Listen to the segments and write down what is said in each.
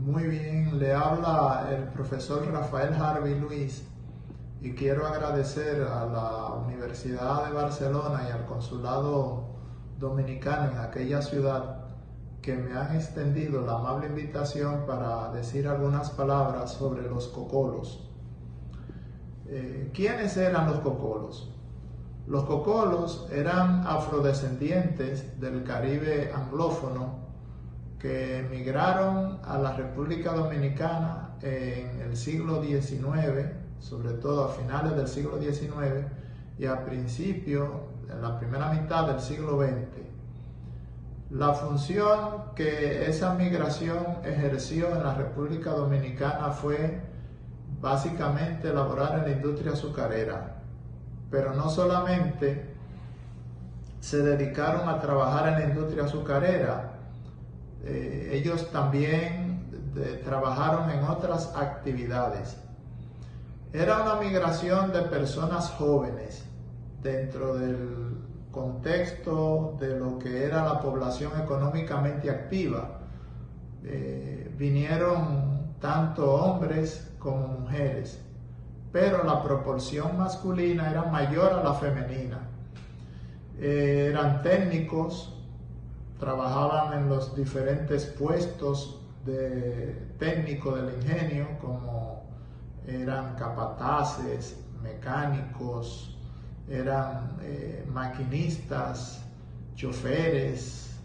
Muy bien, le habla el profesor Rafael Harvey Luis y quiero agradecer a la Universidad de Barcelona y al Consulado Dominicano en aquella ciudad que me han extendido la amable invitación para decir algunas palabras sobre los cocolos. ¿Quiénes eran los cocolos? Los cocolos eran afrodescendientes del Caribe anglófono que emigraron a la República Dominicana en el siglo XIX, sobre todo a finales del siglo XIX y a principios, en la primera mitad del siglo XX. La función que esa migración ejerció en la República Dominicana fue básicamente laborar en la industria azucarera, pero no solamente se dedicaron a trabajar en la industria azucarera, ellos también trabajaron en otras actividades. Era una migración de personas jóvenes dentro del contexto de lo que era la población económicamente activa. Vinieron tanto hombres como mujeres, pero la proporción masculina era mayor a la femenina. Eran técnicos, trabajaban en los diferentes puestos de técnico del ingenio, como eran capataces, mecánicos, eran maquinistas, choferes,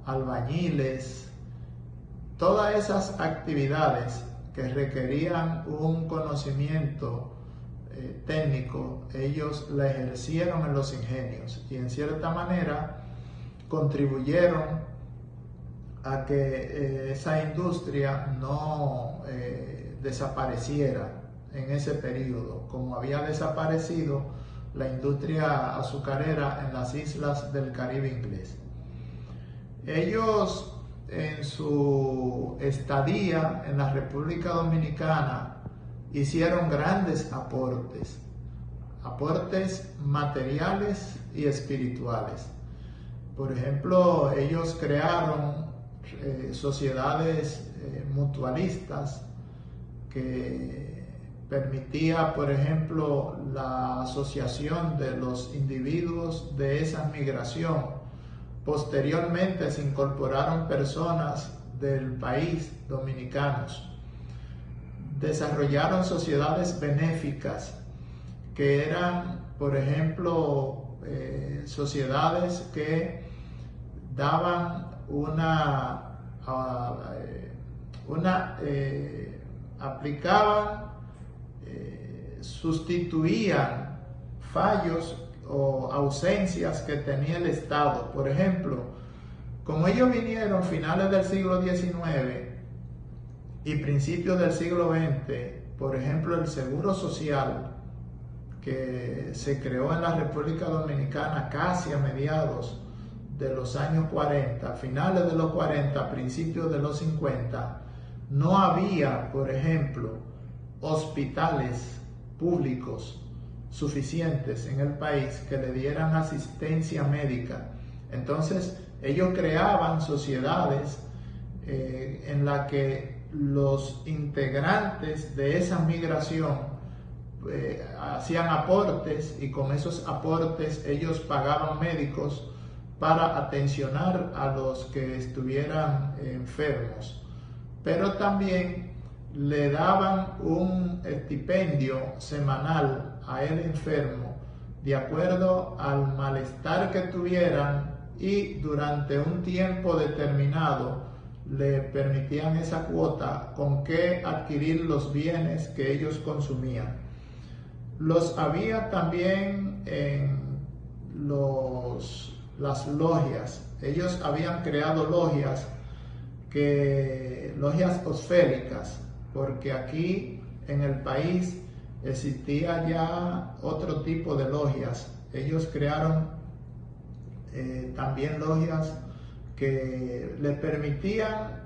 albañiles. Todas esas actividades que requerían un conocimiento técnico, ellos la ejercieron en los ingenios y en cierta manera contribuyeron a que esa industria no desapareciera en ese periodo, como había desaparecido la industria azucarera en las islas del Caribe inglés. Ellos, en su estadía en la República Dominicana, hicieron grandes aportes materiales y espirituales. Por ejemplo, ellos crearon sociedades mutualistas que permitía, por ejemplo, la asociación de los individuos de esa migración. Posteriormente se incorporaron personas del país, dominicanos. Desarrollaron sociedades benéficas que eran, por ejemplo, sociedades que daban sustituían fallos o ausencias que tenía el Estado. Por ejemplo, como ellos vinieron finales del siglo XIX y principios del siglo XX, por ejemplo, el Seguro Social que se creó en la República Dominicana casi a mediados de los años 40, finales de los 40, principios de los 50, no había, por ejemplo, hospitales públicos suficientes en el país que le dieran asistencia médica. Entonces, ellos creaban sociedades en las que los integrantes de esa migración hacían aportes y con esos aportes ellos pagaban médicos para atencionar a los que estuvieran enfermos, pero también le daban un estipendio semanal a el enfermo de acuerdo al malestar que tuvieran y durante un tiempo determinado le permitían esa cuota con que adquirir los bienes que ellos consumían. Los había también en las logias. Ellos habían creado logias osféricas, porque aquí en el país existía ya otro tipo de logias. Ellos crearon también logias que les permitían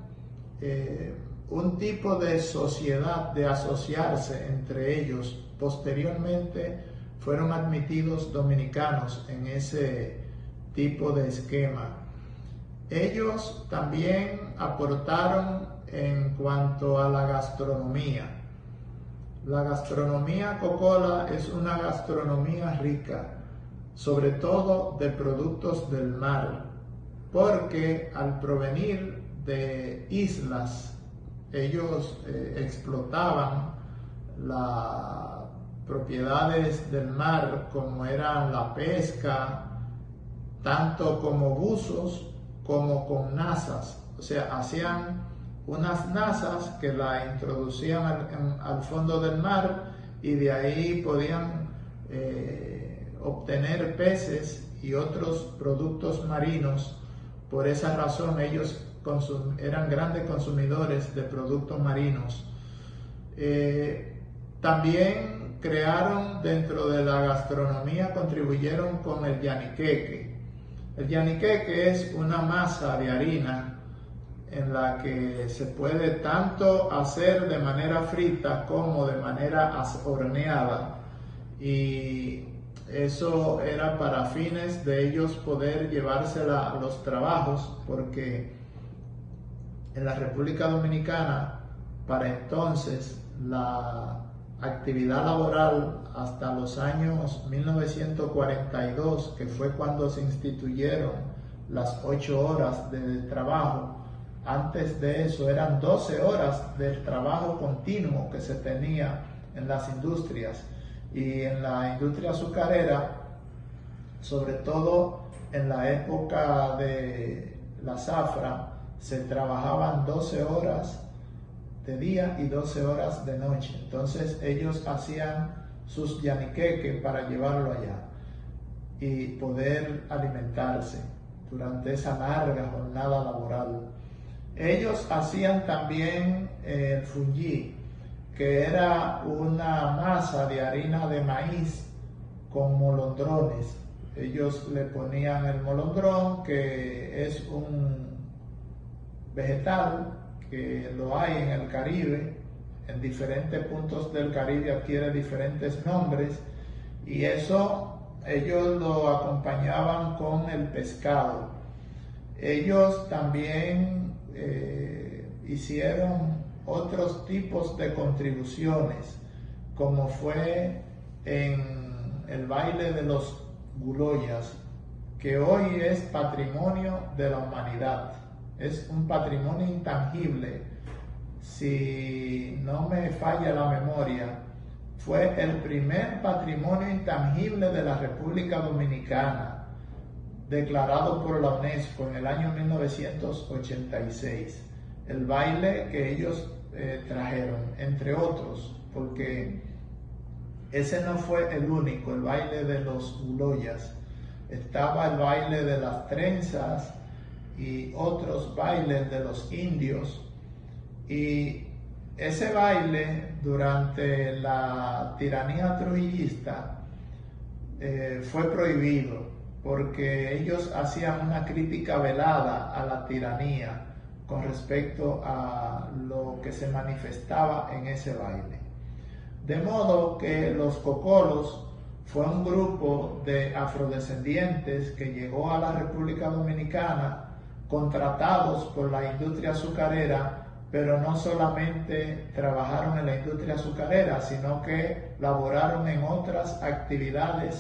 un tipo de sociedad, de asociarse entre ellos. Posteriormente fueron admitidos dominicanos en ese tipo de esquema. Ellos también aportaron en cuanto a la gastronomía. La gastronomía cocola es una gastronomía rica, sobre todo de productos del mar, porque al provenir de islas, ellos explotaban las propiedades del mar, como eran la pesca, tanto como buzos como con nazas. O sea, hacían unas nazas que la introducían al fondo del mar, y de ahí podían obtener peces y otros productos marinos. Por esa razón ellos eran grandes consumidores de productos marinos. También crearon dentro de la gastronomía, contribuyeron con el yaniqueque. El yaniqueque es una masa de harina en la que se puede tanto hacer de manera frita como de manera horneada, y eso era para fines de ellos poder llevársela a los trabajos, porque en la República Dominicana para entonces la actividad laboral, hasta los años 1942, que fue cuando se instituyeron las 8 horas de trabajo, antes de eso eran 12 horas del trabajo continuo que se tenía en las industrias. Y en la industria azucarera, sobre todo en la época de la zafra, se trabajaban 12 horas de día y 12 horas de noche. Entonces ellos hacían sus yaniqueques para llevarlo allá y poder alimentarse durante esa larga jornada laboral. Ellos hacían también el fungi, que era una masa de harina de maíz con molondrones. Ellos le ponían el molondrón, que es un vegetal que lo hay en el Caribe, en diferentes puntos del Caribe adquiere diferentes nombres, y eso ellos lo acompañaban con el pescado. Ellos también hicieron otros tipos de contribuciones, como fue en el baile de los Guloyas, que hoy es patrimonio de la humanidad. Es un patrimonio intangible. Si no me falla la memoria, fue el primer patrimonio intangible de la República Dominicana, declarado por la UNESCO en el año 1986. El baile que ellos trajeron, entre otros, porque ese no fue el único, el baile de los Guloyas. Estaba el baile de las trenzas y otros bailes de los indios, y ese baile durante la tiranía trujillista fue prohibido, porque ellos hacían una crítica velada a la tiranía con respecto a lo que se manifestaba en ese baile. De modo que los cocolos fue un grupo de afrodescendientes que llegó a la República Dominicana contratados por la industria azucarera, pero no solamente trabajaron en la industria azucarera, sino que laboraron en otras actividades